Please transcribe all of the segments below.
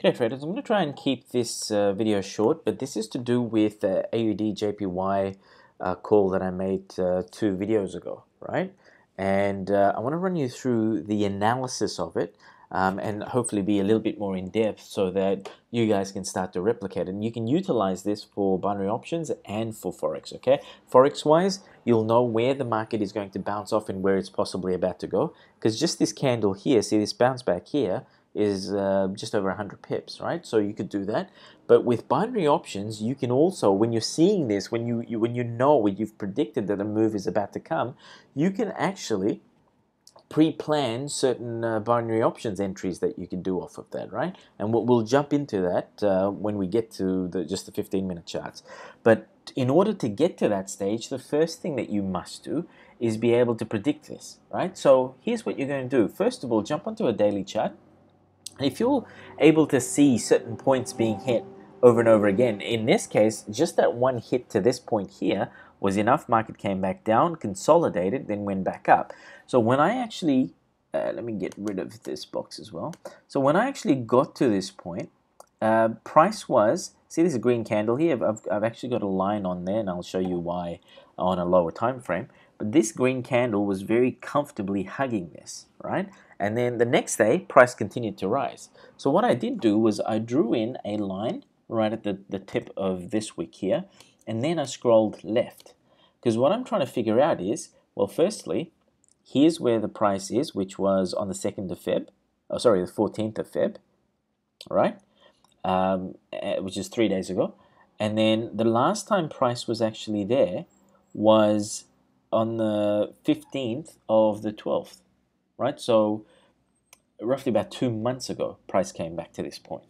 G'day traders, I'm going to try and keep this video short, but this is to do with the AUD JPY call that I made 2 videos ago, right? And I want to run you through the analysis of it and hopefully be a little bit more in depth so that you guys can start to replicate it. And you can utilize this for binary options and for Forex, okay? Forex wise, you'll know where the market is going to bounce off and where it's possibly about to go, because just this candle here, see this bounce back here, is just over 100 pips, right? So you could do that. But with binary options, you can also, when you're seeing this, when you've predicted that a move is about to come, you can actually pre-plan certain binary options entries that you can do off of that, right? And we'll jump into that when we get to just the 15-minute charts. But in order to get to that stage, the first thing that you must do is be able to predict this, right? So here's what you're going to do. First of all, jump onto a daily chart. If you're able to see certain points being hit over and over again, in this case, just that one hit to this point here was enough. Market came back down, consolidated, then went back up. So when I actually, let me get rid of this box as well. So when I actually got to this point, price was, see this green candle here, I've actually got a line on there, and I'll show you why on a lower time frame. But this green candle was very comfortably hugging this, right? And then the next day, price continued to rise. So what I did do was I drew in a line right at the tip of this wick here, and then I scrolled left. Because what I'm trying to figure out is, well, firstly, here's where the price is, which was on the 2nd of Feb, oh, sorry, the 14th of Feb, right? Which is 3 days ago. And then the last time price was actually there was on the 15th of the 12th, right? So roughly about 2 months ago, price came back to this point.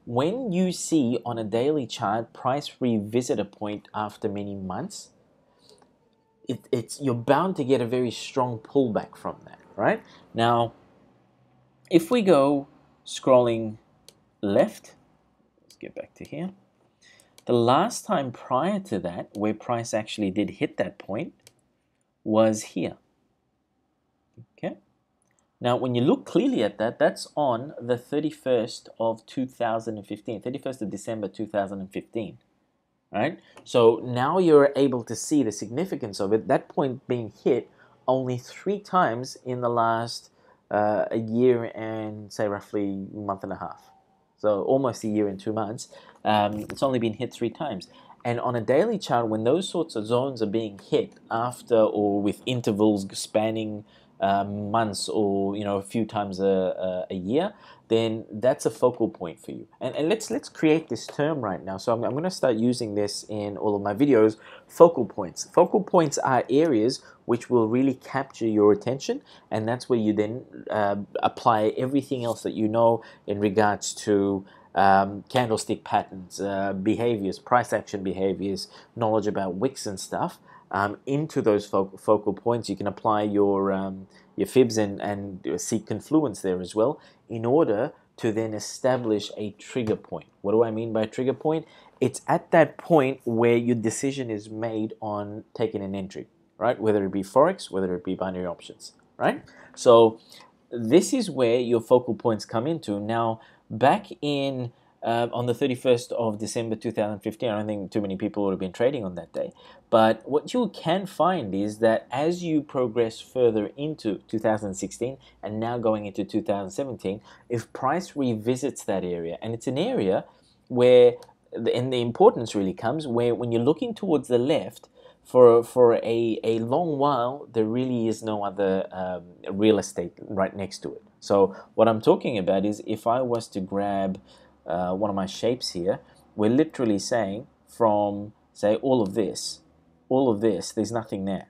When you see on a daily chart price revisit a point after many months, you're bound to get a very strong pullback from that, right? Now, if we go scrolling left, let's get back to here. The last time prior to that, where price actually did hit that point, was here. Okay. Now, when you look clearly at that, that's on the 31st of 2015, 31st of December 2015. Right? So now you're able to see the significance of it. That point being hit only 3 times in the last a year and say roughly a month and a half. So almost a year and 2 months. It's only been hit 3 times. And on a daily chart, when those sorts of zones are being hit after or with intervals spanning months or a few times a year, then that's a focal point for you. And let's create this term right now. So I'm going to start using this in all of my videos. Focal points. Focal points are areas which will really capture your attention, and that's where you then apply everything else that you know in regards to candlestick patterns, behaviors, price action behaviors, knowledge about wicks and stuff. Into those focal points, you can apply your fibs and seek confluence there as well, in order to then establish a trigger point. What do I mean by trigger point? It's at that point where your decision is made on taking an entry, right? Whether it be Forex, whether it be binary options, right? So this is where your focal points come into. Now, back in on the 31st of December 2015, I don't think too many people would have been trading on that day. But what you can find is that as you progress further into 2016 and now going into 2017, if price revisits that area, and it's an area where, and the importance really comes, where when you're looking towards the left, for a long while, there really is no other real estate right next to it. So what I'm talking about is, if I was to grab one of my shapes here, we're literally saying from, say, all of this, there's nothing there,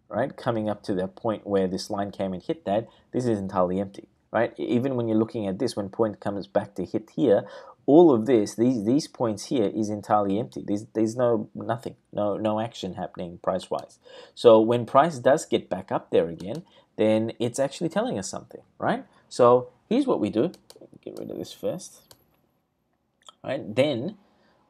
right? Coming up to the point where this line came and hit that, this is entirely empty, right? Even when you're looking at this, when point comes back to hit here, all of this, these points here is entirely empty. There's nothing, no action happening price-wise. So when price does get back up there again, then it's actually telling us something, right? So here's what we do. Get rid of this first. Right? Then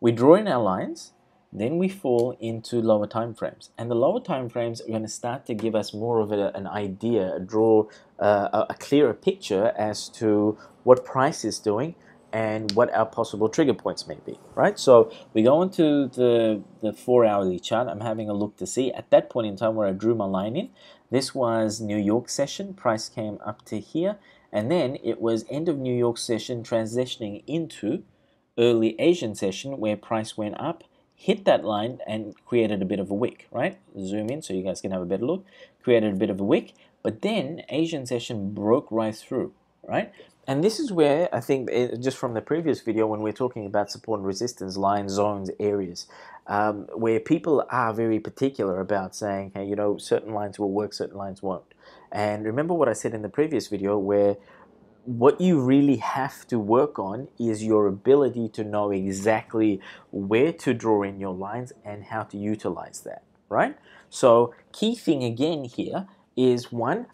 we draw in our lines, then we fall into lower time frames. And the lower time frames are going to start to give us more of an idea, draw a clearer picture as to what price is doing and what our possible trigger points may be, right? So we go into the 4-hourly chart. I'm having a look to see at that point in time where I drew my line in. This was New York session. Price came up to here, and then it was end of New York session transitioning into early Asian session where price went up, hit that line, and created a bit of a wick, right? Zoom in so you guys can have a better look. Created a bit of a wick, but then Asian session broke right through, right? And this is where I think, just from the previous video, when we're talking about support and resistance, line zones, areas, where people are very particular about saying, hey, you know, certain lines will work, certain lines won't. And remember what I said in the previous video, where what you really have to work on is your ability to know exactly where to draw in your lines and how to utilize that, right? So key thing again here is, one,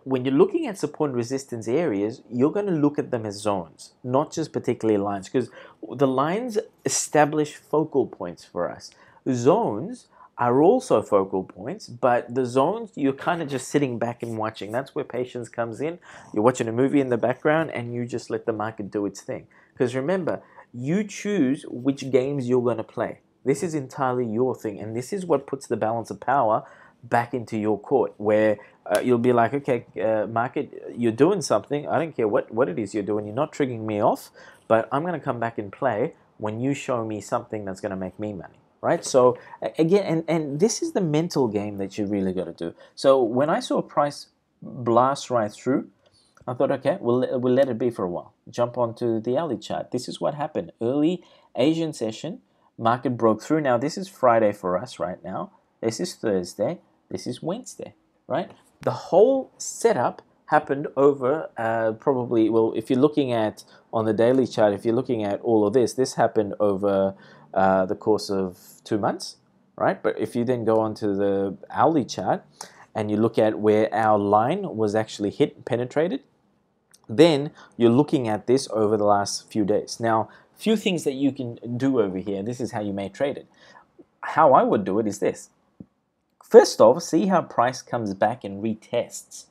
when you're looking at support and resistance areas, you're going to look at them as zones, not just particularly lines, because the lines establish focal points for us. Zones are also focal points, but the zones, you're kind of just sitting back and watching. That's where patience comes in. You're watching a movie in the background and you just let the market do its thing. Because remember, you choose which games you're going to play. This is entirely your thing, and this is what puts the balance of power back into your court, where you'll be like, okay, market, you're doing something. I don't care what it is you're doing. You're not triggering me off, but I'm going to come back and play when you show me something that's going to make me money, right? So again, and this is the mental game that you really got to do. So when I saw a price blast right through, I thought, okay, we'll let it be for a while. Jump onto the hourly chart. This is what happened. Early Asian session, market broke through. Now, this is Friday for us right now. This is Thursday. This is Wednesday, right? The whole setup happened over probably, well, if you're looking at on the daily chart, if you're looking at all of this happened over the course of 2 months, right? But if you then go onto the hourly chart and you look at where our line was actually hit, penetrated, then you're looking at this over the last few days. Now, few things that you can do over here. This is how you may trade it. How I would do it is this. First off, see how price comes back and retests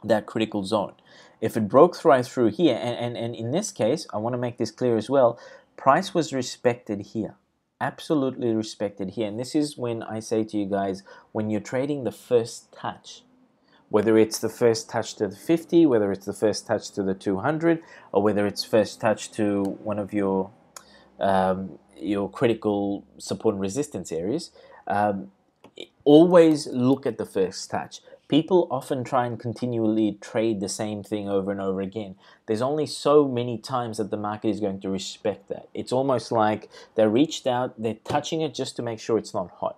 that critical zone. If it broke right through here, and in this case, I want to make this clear as well, price was respected here. Absolutely respected here. And this is when I say to you guys, when you're trading the first touch, whether it's the first touch to the 50, whether it's the first touch to the 200, or whether it's first touch to one of your critical support and resistance areas, always look at the first touch. People often try and continually trade the same thing over and over again. There's only so many times that the market is going to respect that. It's almost like they reached out, they're touching it just to make sure it's not hot.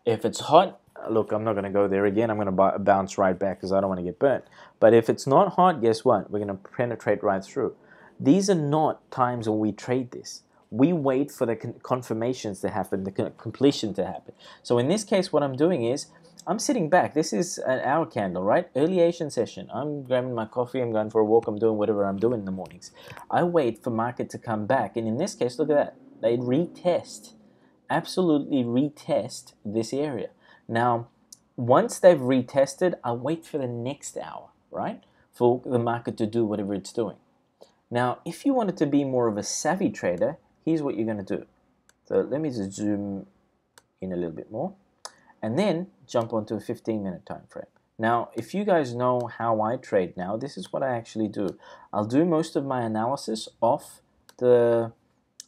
If it's hot, look, I'm not going to go there again. I'm going to bounce right back because I don't want to get burnt. But if it's not hot, guess what? We're going to penetrate right through. These are not times when we trade this. We wait for the confirmations to happen, the completion to happen. So in this case, what I'm doing is, I'm sitting back. This is an hour candle, right? Early Asian session. I'm grabbing my coffee. I'm going for a walk. I'm doing whatever I'm doing in the mornings. I wait for market to come back. And in this case, look at that. They retest, absolutely retest this area. Now, once they've retested, I wait for the next hour, right? For the market to do whatever it's doing. Now, if you wanted to be more of a savvy trader, here's what you're going to do. So let me just zoom in a little bit more. And then jump onto a 15-minute time frame. Now, if you guys know how I trade now, this is what I actually do. I'll do most of my analysis off the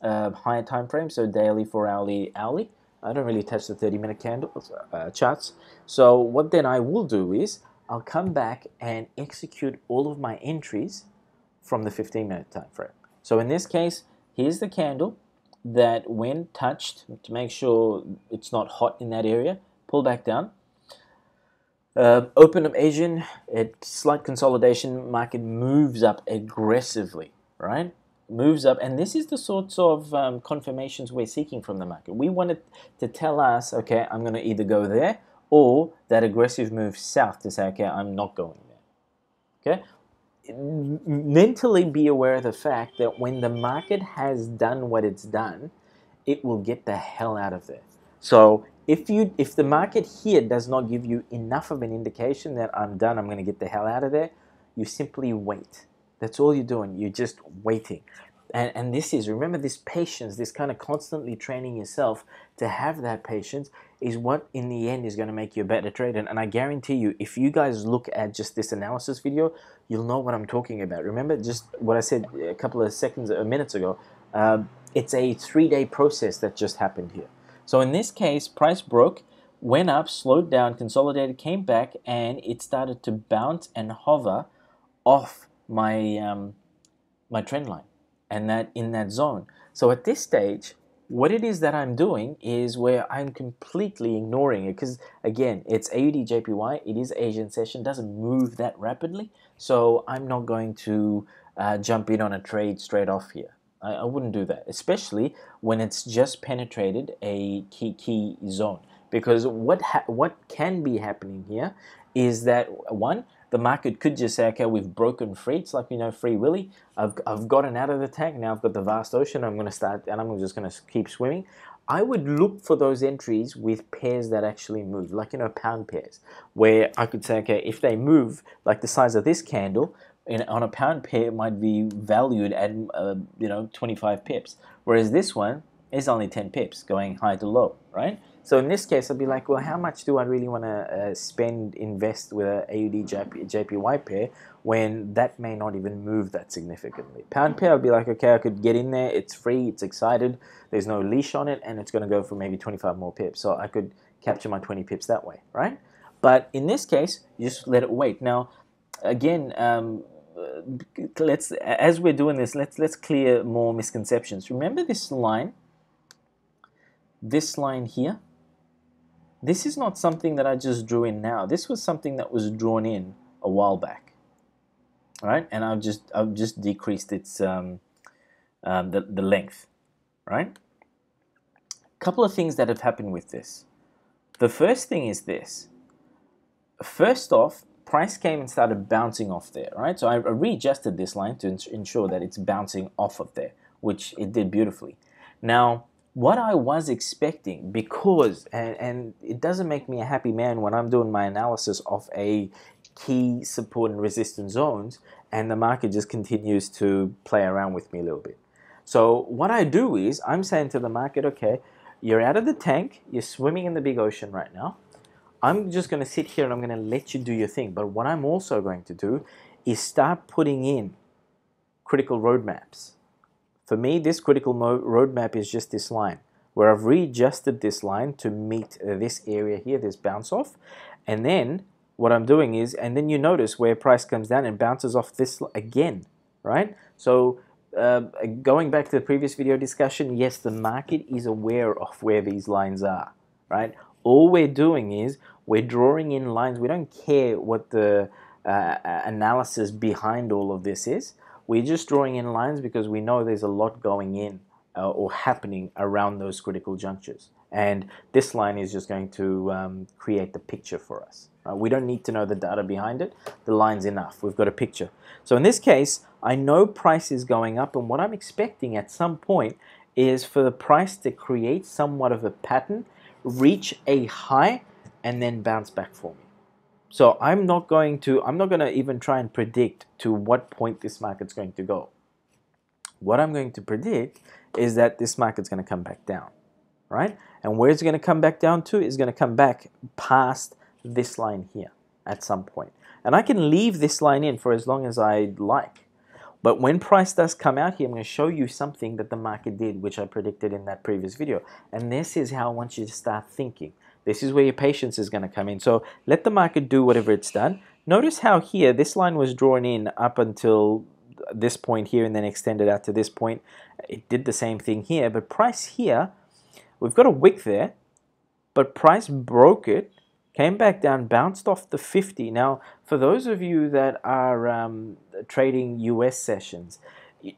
higher time frame, so daily, 4-hourly, hourly. I don't really touch the 30-minute candles charts. So what then I will do is I'll come back and execute all of my entries from the 15-minute time frame. So in this case, here's the candle that when touched, to make sure it's not hot in that area, pull back down. Open up Asian, slight consolidation, market moves up aggressively, right? Moves up, and this is the sorts of confirmations we're seeking from the market. We want it to tell us, okay, I'm going to either go there, or that aggressive move south to say, okay, I'm not going there. Okay? Mentally be aware of the fact that when the market has done what it's done, it will get the hell out of there. So if the market here does not give you enough of an indication that I'm done, I'm going to get the hell out of there, you simply wait. That's all you're doing. You're just waiting. And this is, remember, this patience, this kind of constantly training yourself to have that patience is what in the end is going to make you a better trader. And I guarantee you, if you guys look at just this analysis video, you'll know what I'm talking about. Remember just what I said a couple of minutes ago. It's a 3-day process that just happened here. So in this case, price broke, went up, slowed down, consolidated, came back, and it started to bounce and hover off my my trend line, and that in that zone. So at this stage, what it is that I'm doing is where I'm completely ignoring it, because again, it's AUD JPY, it is Asian session, doesn't move that rapidly, so I'm not going to jump in on a trade straight off here. I wouldn't do that, especially when it's just penetrated a key zone, because what can be happening here is that, one, the market could just say, okay, we've broken free. It's like, Free Willy. I've gotten out of the tank. Now I've got the vast ocean. I'm going to start, and I'm just going to keep swimming. I would look for those entries with pairs that actually move, like, pound pairs, where I could say, okay, if they move like the size of this candle, on a pound pair, it might be valued at, 25 pips. Whereas this one is only 10 pips going high to low, right? So in this case, I'd be like, well, how much do I really want to invest with a AUD JPY pair when that may not even move that significantly? Pound pair, I'd be like, okay, I could get in there. It's free. It's excited. There's no leash on it, and it's going to go for maybe 25 more pips. So I could capture my 20 pips that way, right? But in this case, you just let it wait. Now, again, as we're doing this, let's clear more misconceptions. Remember this line here? This is not something that I just drew in now. This was something that was drawn in a while back, right? And I've just decreased its the length, right? A couple of things that have happened with this. The first thing is this. First off, price came and started bouncing off there, right? So I readjusted this line to ensure that it's bouncing off of there, which it did beautifully. Now, what I was expecting, because, and it doesn't make me a happy man when I'm doing my analysis of a key support and resistance zones, and the market just continues to play around with me a little bit. So what I do is, I'm saying to the market, okay, you're out of the tank, you're swimming in the big ocean right now. I'm just going to sit here and I'm going to let you do your thing. But what I'm also going to do is start putting in critical roadmaps. For me, this critical roadmap is just this line, where I've readjusted this line to meet this area here, this bounce off. And then what I'm doing is, and then you notice where price comes down and bounces off this again, right? So going back to the previous video discussion, yes, the market is aware of where these lines are, right? All we're doing is we're drawing in lines. We don't care what the analysis behind all of this is. We're just drawing in lines because we know there's a lot going in or happening around those critical junctures. And this line is just going to create the picture for us. We don't need to know the data behind it. The line's enough. We've got a picture. So in this case, I know price is going up, and what I'm expecting at some point is for the price to create somewhat of a pattern, reach a high, and then bounce back for me. So I'm not going to even try and predict to what point this market's going to go. What I'm going to predict is that this market's going to come back down, right? And where it's going to come back down to is going to come back past this line here at some point. And I can leave this line in for as long as I like. But when price does come out here, I'm going to show you something that the market did, which I predicted in that previous video. And this is how I want you to start thinking. This is where your patience is going to come in. So let the market do whatever it's done. Notice how here this line was drawn in up until this point here and then extended out to this point. It did the same thing here, but price here, we've got a wick there, but price broke it, came back down, bounced off the 50. Now, for those of you that are trading US sessions,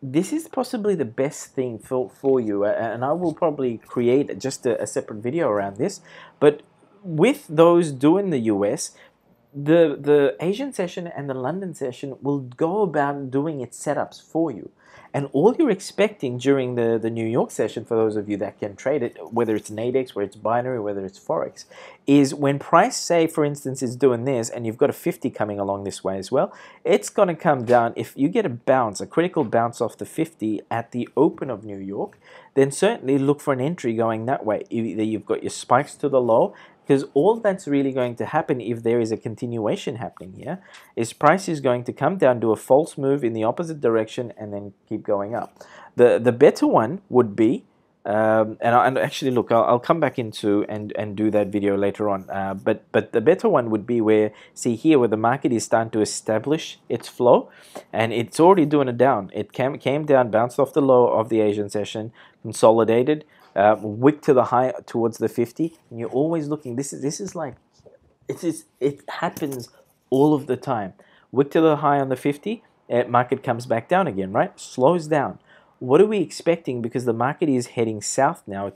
this is possibly the best thing for you, and I will probably create just a separate video around this. But with those doing the US, the Asian session and the London session will go about doing its setups for you. And all you're expecting during the New York session, for those of you that can trade it, whether it's Nadex, whether it's binary, whether it's Forex, is when price, say, for instance, is doing this, and you've got a 50 coming along this way as well, it's going to come down. If you get a bounce, a critical bounce off the 50 at the open of New York, then certainly look for an entry going that way. Either you've got your spikes to the low, because all that's really going to happen if there is a continuation happening here is price is going to come down, do a false move in the opposite direction, and then keep going up. The better one would be, and actually look, I'll come back into and do that video later on. But the better one would be where, see here, where the market is starting to establish its flow, and it's already doing it down. It came down, bounced off the low of the Asian session, consolidated, wick to the high towards the 50, and you're always looking. This is like it happens all of the time. Wick to the high on the 50, market comes back down again, right? Slows down. What are we expecting? Because the market is heading south now.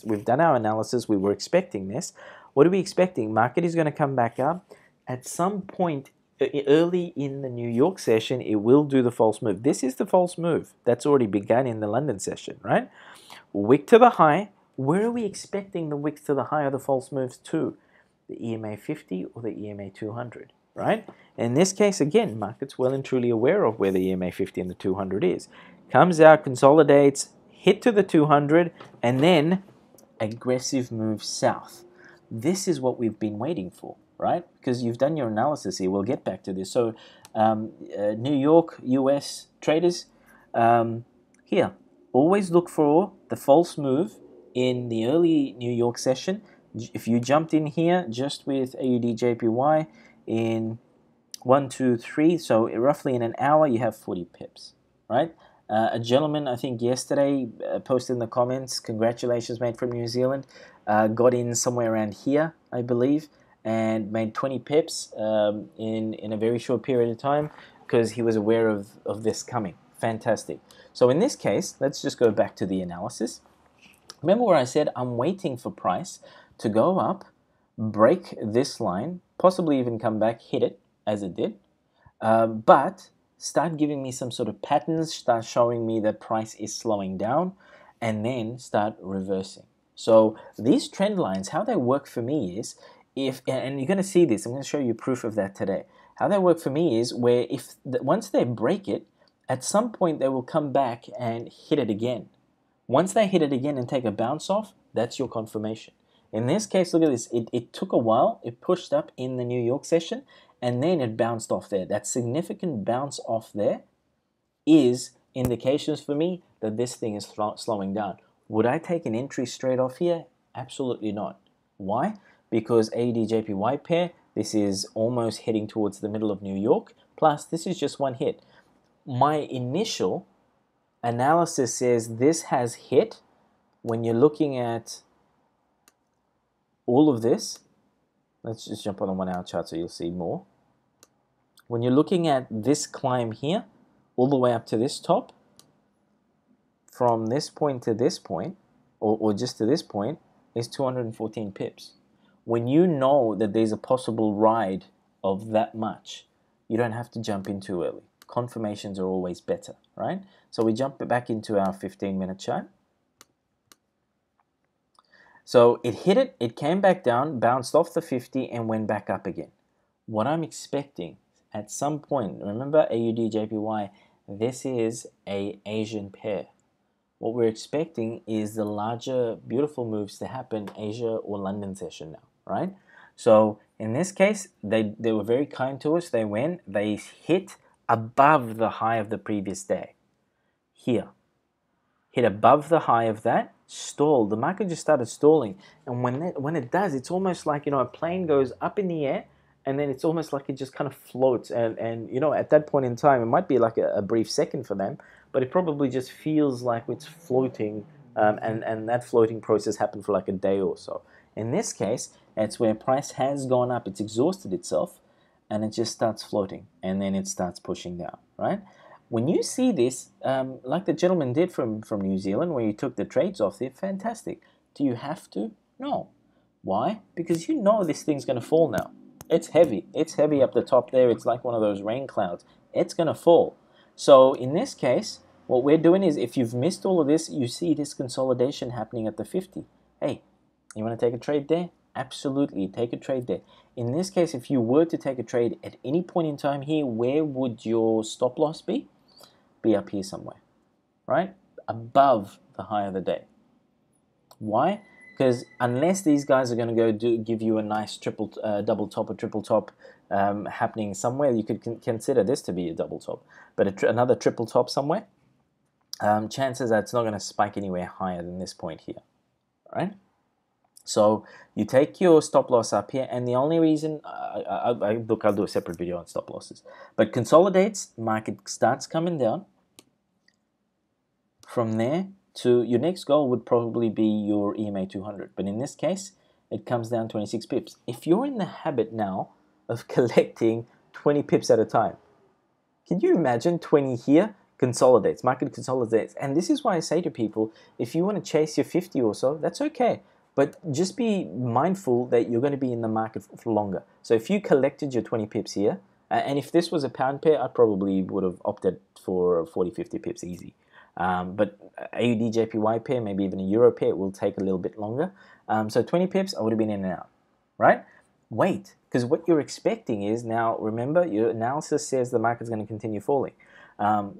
We've done our analysis. We were expecting this. What are we expecting? Market is going to come back up at some point early in the New York session. It will do the false move. This is the false move that's already begun in the London session, right? Wick to the high. Where are we expecting the wicks to the high or the false moves to? The EMA 50 or the EMA 200, right? In this case, again, market's well and truly aware of where the EMA 50 and the 200 is. Comes out, consolidates, hit to the 200, and then aggressive move south. This is what we've been waiting for, right? Because you've done your analysis here. We'll get back to this. So New York, US traders, here, always look for the false move in the early New York session. If you jumped in here just with AUD JPY in 1, 2, 3, so roughly in an hour, you have 40 pips, right? A gentleman, I think yesterday, posted in the comments, congratulations, mate, from New Zealand, got in somewhere around here, I believe, and made 20 pips in a very short period of time because he was aware of this coming. Fantastic. So in this case, let's just go back to the analysis. Remember where I said I'm waiting for price to go up, break this line, possibly even come back, hit it, as it did, but start giving me some sort of patterns, start showing me that price is slowing down, and then start reversing. So these trend lines, how they work for me is, and you're going to see this, I'm going to show you proof of that today. How they work for me is where once they break it, at some point they will come back and hit it again. Once they hit it again and take a bounce off, that's your confirmation. In this case, look at this. It took a while. It pushed up in the New York session, and then it bounced off there. That significant bounce off there is indications for me that this thing is slowing down. Would I take an entry straight off here? Absolutely not. Why? Because AUD-JPY pair, this is almost heading towards the middle of New York, plus this is just one hit. My initial analysis says this has hit. When you're looking at all of this, let's just jump on a 1 hour chart so you'll see more. When you're looking at this climb here, all the way up to this top, from this point to this point, or just to this point, is 214 pips. When you know that there's a possible ride of that much, you don't have to jump in too early. Confirmations are always better, right? So we jump back into our 15-minute chart. So it hit it, it came back down, bounced off the 50 and went back up again. What I'm expecting at some point, remember AUD-JPY, this is an Asian pair. What we're expecting is the larger, beautiful moves to happen Asia or London session now, right? So in this case, they were very kind to us. They hit above the high of the previous day. Here. Hit above the high of that, stalled. The market just started stalling. And when it does, it's almost like, a plane goes up in the air and then it's almost like it just kind of floats. And at that point in time, it might be like a brief second for them, but it probably just feels like it's floating. And that floating process happened for like a day or so. In this case, it's where price has gone up. It's exhausted itself and it just starts floating and then it starts pushing down, right? When you see this, like the gentleman did from New Zealand, where you took the trades off there, fantastic. Do you have to? No. Why? Because you know this thing's going to fall now. It's heavy. It's heavy up the top there. It's like one of those rain clouds. It's going to fall. So in this case, what we're doing is, if you've missed all of this, you see this consolidation happening at the 50. Hey, you want to take a trade there? Absolutely, take a trade there. In this case, if you were to take a trade at any point in time here, where would your stop loss be? Be up here somewhere, right? Above the high of the day. Why? Because unless these guys are going to go give you a nice double top or triple top happening somewhere, you could consider this to be a double top. But another triple top somewhere, chances are it's not going to spike anywhere higher than this point here, right? So you take your stop loss up here, and the only reason, look, I'll do a separate video on stop losses, but consolidates, market starts coming down. From there to your next goal would probably be your EMA 200, but in this case, it comes down 26 pips. If you're in the habit now of collecting 20 pips at a time, can you imagine 20 here? Consolidates, market consolidates, and this is why I say to people, if you want to chase your 50 or so, that's okay. But just be mindful that you're going to be in the market for longer. So if you collected your 20 pips here, and if this was a pound pair, I probably would have opted for 40, 50 pips easy. But AUD JPY pair, maybe even a Euro pair, will take a little bit longer. So 20 pips, I would have been in and out, right? Wait, because what you're expecting is, now remember, your analysis says the market's going to continue falling.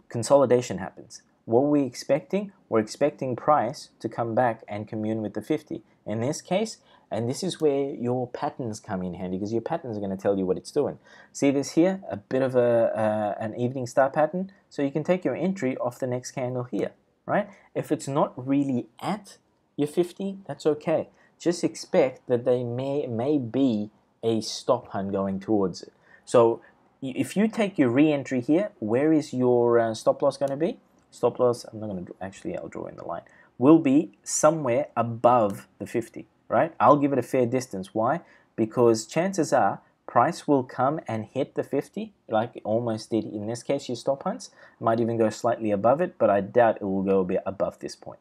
Consolidation happens. What are we expecting? We're expecting price to come back and commune with the 50. In this case, and this is where your patterns come in handy, because your patterns are going to tell you what it's doing. See this here? A bit of an evening star pattern. So you can take your entry off the next candle here, right? If it's not really at your 50, that's okay. Just expect that they may be a stop hunt going towards it. So if you take your re-entry here, where is your stop loss going to be? Stop loss, I'm not going to, actually I'll draw in the line, will be somewhere above the 50, right? I'll give it a fair distance. Why? Because chances are price will come and hit the 50, like it almost did in this case, your stop hunts. Might even go slightly above it, but I doubt it will go a bit above this point,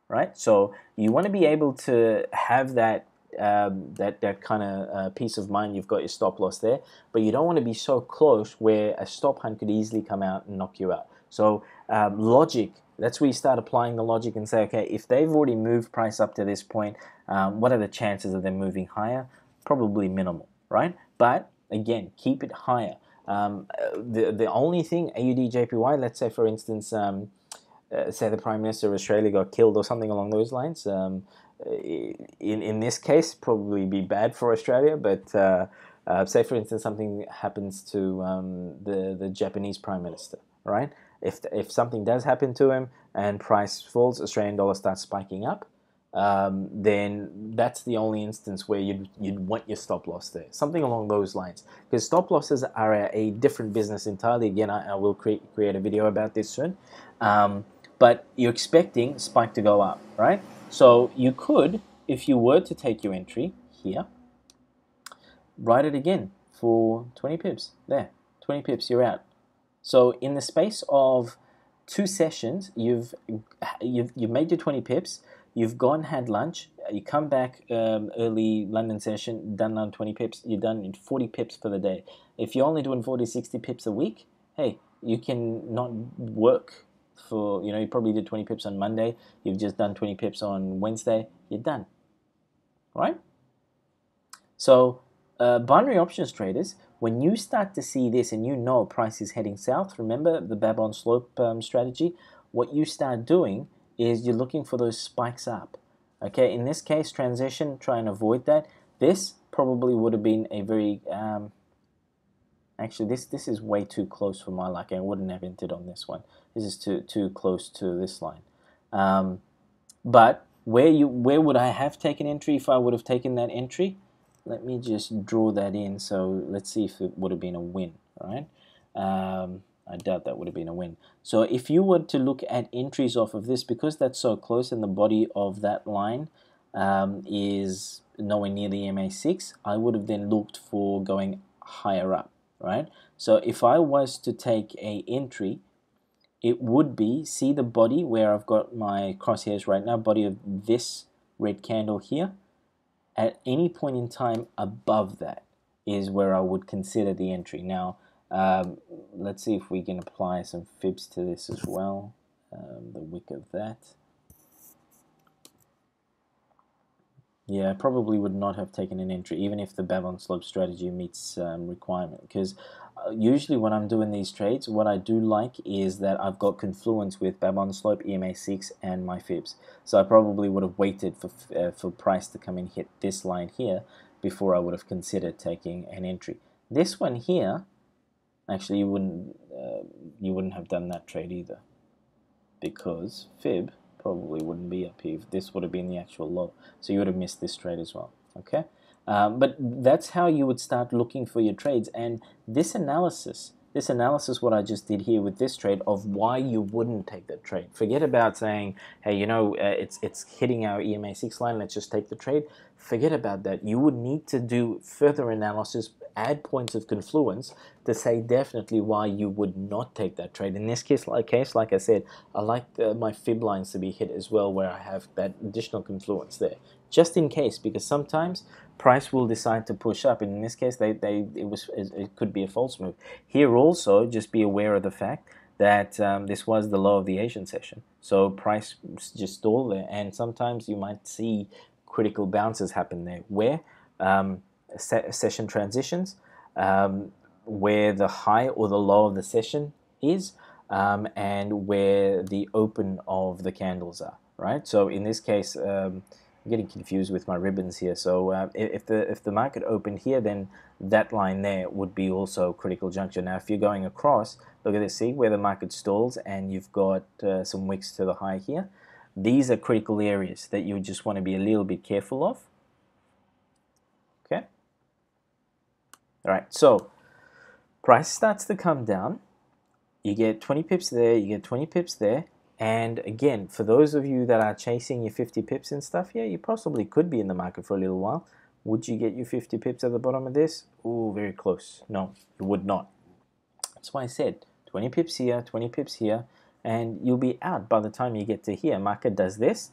right? So you want to be able to have that that kind of peace of mind. You've got your stop loss there, but you don't want to be so close where a stop hunt could easily come out and knock you out. So logic, that's where you start applying the logic and say, okay, if they've already moved price up to this point, what are the chances of them moving higher? Probably minimal, right? But again, keep it higher. The only thing, AUD JPY, let's say for instance, say the Prime Minister of Australia got killed or something along those lines, in this case, probably be bad for Australia, but say for instance something happens to the Japanese Prime Minister, right? If something does happen to him and price falls, Australian dollar starts spiking up, then that's the only instance where you'd want your stop loss there, something along those lines. Because stop losses are a different business entirely. Again, I will create a video about this soon. But you're expecting spike to go up, right? So you could, if you were to take your entry here, write it again for 20 pips. There, 20 pips, you're out. So in the space of 2 sessions, you've made your 20 pips. You've gone, had lunch. You come back early London session, done on 20 pips. You're done in 40 pips for the day. If you're only doing 40, 60 pips a week, hey, you can not work for, you probably did 20 pips on Monday. You've just done 20 pips on Wednesday. You're done, right? So binary options traders, when you start to see this and you know price is heading south, remember the Babon slope strategy, what you start doing is you're looking for those spikes up. Okay, in this case, transition, try and avoid that. This probably would have been a very, actually this is way too close for my liking. I wouldn't have entered on this one. This is too close to this line. But where would I have taken entry if I would have taken that entry? Let me just draw that in. So let's see if it would have been a win, right? I doubt that would have been a win. So if you were to look at entries off of this, because that's so close and the body of that line is nowhere near the MA6, I would have then looked for going higher up, right? So if I was to take a entry, it would be, see the body where I've got my crosshairs right now, body of this red candle here. At any point in time above that is where I would consider the entry. Now, let's see if we can apply some fibs to this as well. the wick of that. Yeah, I probably would not have taken an entry, even if the Babylon slope strategy meets requirement. Because usually when I'm doing these trades, what I do like is that I've got confluence with Babylon slope, EMA 6, and my fibs. So I probably would have waited for price to come and hit this line here before I would have considered taking an entry. This one here, actually, you wouldn't have done that trade either, because fib probably wouldn't be up here. This would have been the actual low, so you would have missed this trade as well. Okay, but that's how you would start looking for your trades. And this analysis, what I just did here with this trade of why you wouldn't take that trade. Forget about saying, hey, you know, it's hitting our EMA 6 line, let's just take the trade. Forget about that. You would need to do further analysis, add points of confluence to say definitely why you would not take that trade. In this case, like I said, I like my fib lines to be hit as well, where I have that additional confluence there, just in case, because sometimes price will decide to push up, and in this case, it could be a false move. Here also, just be aware of the fact that this was the low of the Asian session, so price just stalled there, and sometimes you might see critical bounces happen there, where session transitions, where the high or the low of the session is, and where the open of the candles are, right? So in this case, I'm getting confused with my ribbons here. So if the market opened here, then that line there would be also critical juncture. Now, if you're going across, look at this, see where the market stalls, and you've got some wicks to the high here. These are critical areas that you just want to be a little bit careful of. Okay. All right. So price starts to come down. You get 20 pips there. You get 20 pips there. And again, for those of you that are chasing your 50 pips and stuff, yeah, you possibly could be in the market for a little while. Would you get your 50 pips at the bottom of this? Ooh, very close. No, you would not. That's why I said 20 pips here, 20 pips here, and you'll be out by the time you get to here. Market does this.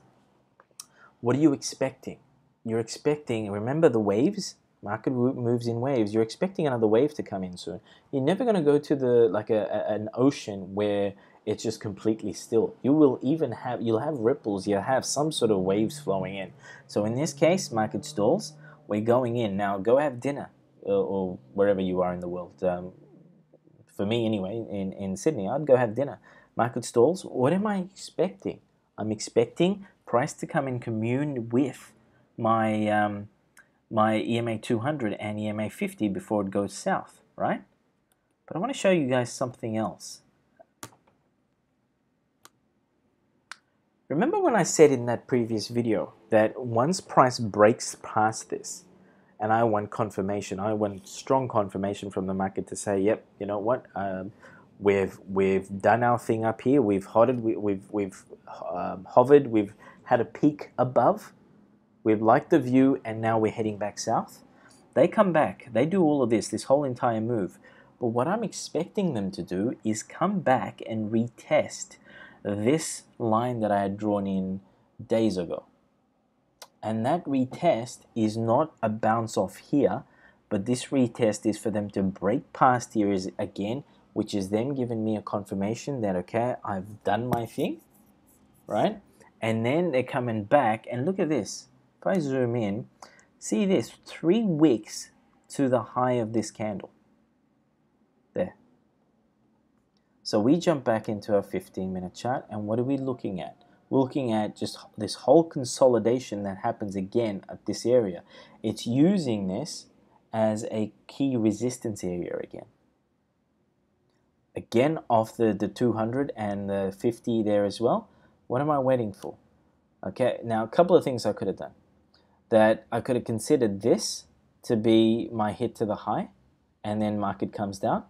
What are you expecting? You're expecting, remember the waves? Market moves in waves. You're expecting another wave to come in soon. You're never going to go to an ocean where it's just completely still. You'll have ripples, you'll have some sort of waves flowing in. So in this case, market stalls, we're going in. Now go have dinner, or wherever you are in the world. For me anyway, in Sydney, I'd go have dinner. Market stalls, what am I expecting? I'm expecting price to come and commune with my my EMA 200 and EMA 50 before it goes south, right? But I want to show you guys something else. Remember when I said in that previous video that once price breaks past this, and I want confirmation, I want strong confirmation from the market to say, yep, you know what, we've done our thing up here, we've hovered, we've had a peak above, we've liked the view, and now we're heading back south. They come back, they do all of this whole entire move. But what I'm expecting them to do is come back and retest this line that I had drawn in days ago. And that retest is not a bounce off here, but this retest is for them to break past here again, which is them giving me a confirmation that, okay, I've done my thing, right? And then they're coming back, and look at this. If I zoom in, see this, 3 wicks to the high of this candle. There. So we jump back into our 15-minute chart, and what are we looking at? We're looking at just this whole consolidation that happens again at this area. It's using this as a key resistance area again. Again, off the 200 and the 50 there as well. What am I waiting for? Okay, now a couple of things I could have done. That I could have considered this to be my hit to the high, and then market comes down.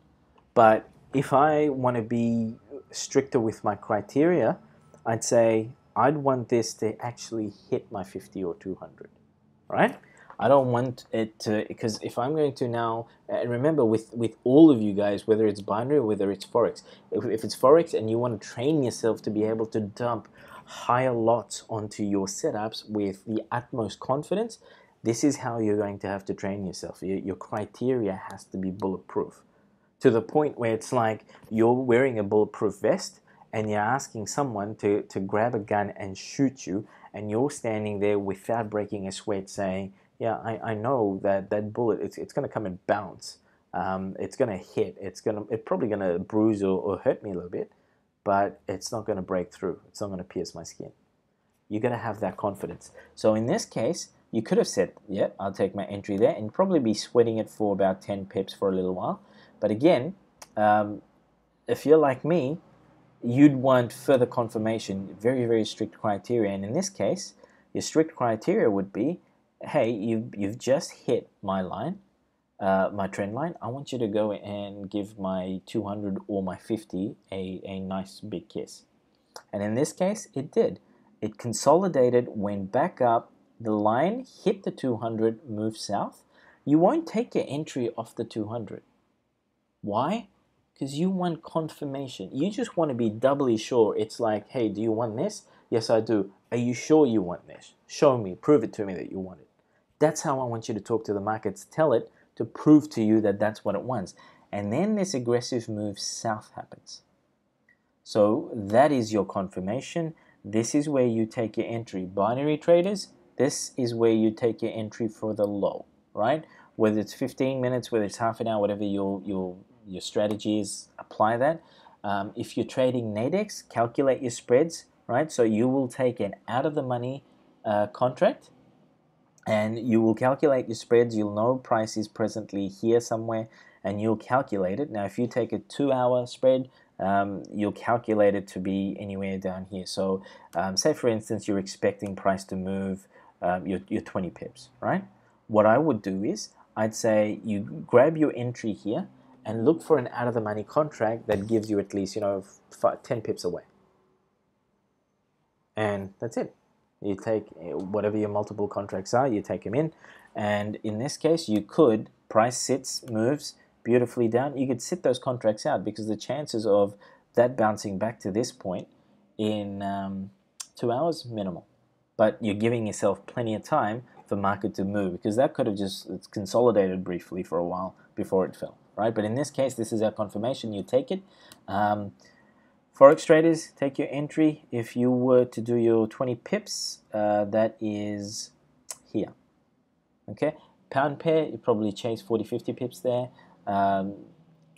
But if I want to be stricter with my criteria, I'd say I'd want this to actually hit my 50 or 200, right? I don't want it to, because if I'm going to now, and remember with all of you guys, whether it's binary or whether it's Forex, if it's Forex and you want to train yourself to be able to dump higher lots onto your setups with the utmost confidence, this is how you're going to have to train yourself. Your criteria has to be bulletproof, to the point where it's like you're wearing a bulletproof vest and you're asking someone to grab a gun and shoot you, and you're standing there without breaking a sweat saying, yeah, I know that that bullet, it's going to come and bounce. It's going to hit. It's probably going to bruise or hurt me a little bit, but it's not going to break through. It's not going to pierce my skin. You're going to have that confidence. So in this case, you could have said, yeah, I'll take my entry there, and probably be sweating it for about 10 pips for a little while. But again, if you're like me, you'd want further confirmation, very, very strict criteria. And in this case, your strict criteria would be, hey, you've just hit my line, my trend line. I want you to go and give my 200 or my 50 a nice big kiss. And in this case, it did. It consolidated, went back up, the line hit the 200, moved south. You won't take your entry off the 200. Why? Because you want confirmation. You just want to be doubly sure. It's like, hey, do you want this? Yes, I do. Are you sure you want this? Show me, prove it to me that you want it. That's how I want you to talk to the markets. Tell it to prove to you that that's what it wants. And then this aggressive move south happens. So that is your confirmation. This is where you take your entry. Binary traders, this is where you take your entry for the low, right? Whether it's 15 minutes, whether it's half an hour, whatever your strategy is, apply that. If you're trading Nadex, calculate your spreads, right? So you will take an out of the money contract, and you will calculate your spreads. You'll know price is presently here somewhere, and you'll calculate it. Now, if you take a 2-hour spread, you'll calculate it to be anywhere down here. So say for instance you're expecting price to move your 20 pips, right? What I would do is I'd say you grab your entry here and look for an out of the money contract that gives you at least 10 pips away, and that's it. You take whatever your multiple contracts are, you take them in, and in this case you could, price sits, moves beautifully down, you could sit those contracts out because the chances of that bouncing back to this point in 2 hours, minimal. But you're giving yourself plenty of time for market to move, because that could have just consolidated briefly for a while before it fell, right? But in this case, this is our confirmation. You take it. Forex traders, take your entry. If you were to do your 20 pips, that is here. Okay, pound pair, you probably chase 40-50 pips there.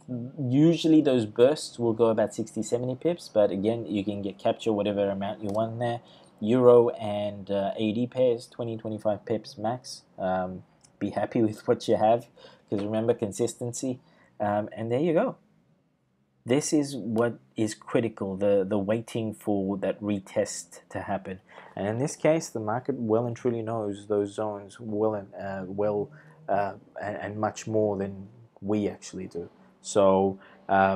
Usually those bursts will go about 60-70 pips, but again, you can capture whatever amount you want there. Euro and AUD pairs, 20-25 pips max. Be happy with what you have, because remember, consistency. And there you go. This is what is critical, the waiting for that retest to happen. And in this case, the market well and truly knows those zones well and much more than we actually do. So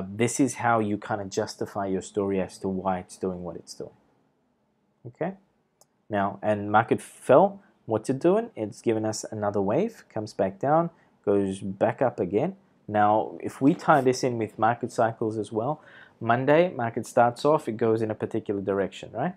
this is how you kind of justify your story as to why it's doing what it's doing. Okay? Now, and market fell. What's it doing? It's given us another wave, comes back down, goes back up again. Now, if we tie this in with market cycles as well, Monday, market starts off, it goes in a particular direction, right?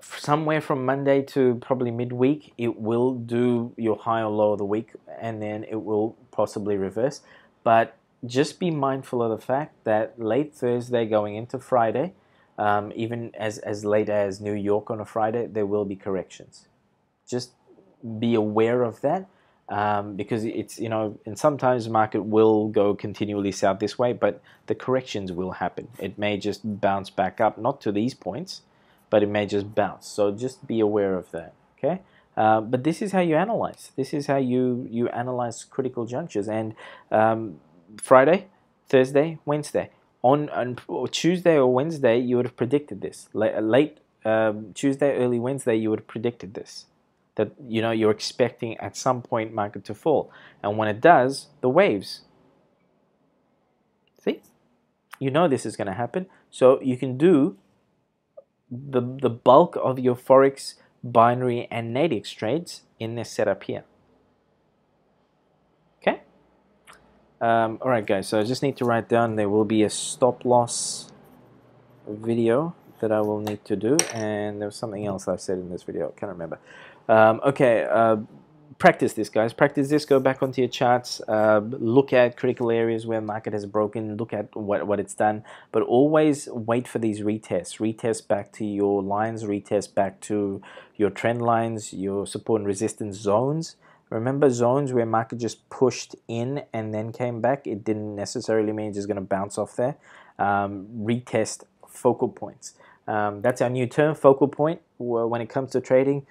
Somewhere from Monday to probably midweek, it will do your high or low of the week, and then it will possibly reverse. But just be mindful of the fact that late Thursday going into Friday, even as late as New York on a Friday, there will be corrections. Just be aware of that. Because it's, and sometimes the market will go continually south this way, but the corrections will happen. It may just bounce back up, not to these points, but it may just bounce. So just be aware of that, okay? But this is how you analyze. This is how you analyze critical junctures. And Friday, Thursday, Wednesday. On Tuesday or Wednesday, you would have predicted this. Late Tuesday, early Wednesday, you would have predicted this. That you're expecting at some point market to fall, and when it does, the waves. See, this is going to happen. So you can do the bulk of your forex, binary, and Nadex trades in this setup here. Okay. All right, guys. So I just need to write down. There will be a stop loss video that I will need to do, and there was something else I said in this video. I can't remember. Okay, practice this, guys. Practice this. Go back onto your charts. Look at critical areas where market has broken. Look at what it's done. But always wait for these retests. Retest back to your lines. Retest back to your trend lines, your support and resistance zones. Remember, zones where market just pushed in and then came back, it didn't necessarily mean it's just going to bounce off there. Retest focal points. That's our new term, focal point, when it comes to trading.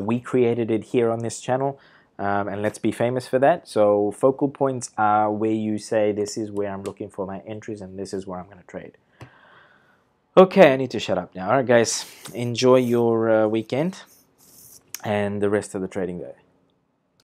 We created it here on this channel, and let's be famous for that. So focal points are where you say, this is where I'm looking for my entries and this is where I'm going to trade. Okay, I need to shut up now. All right, guys, enjoy your weekend and the rest of the trading day.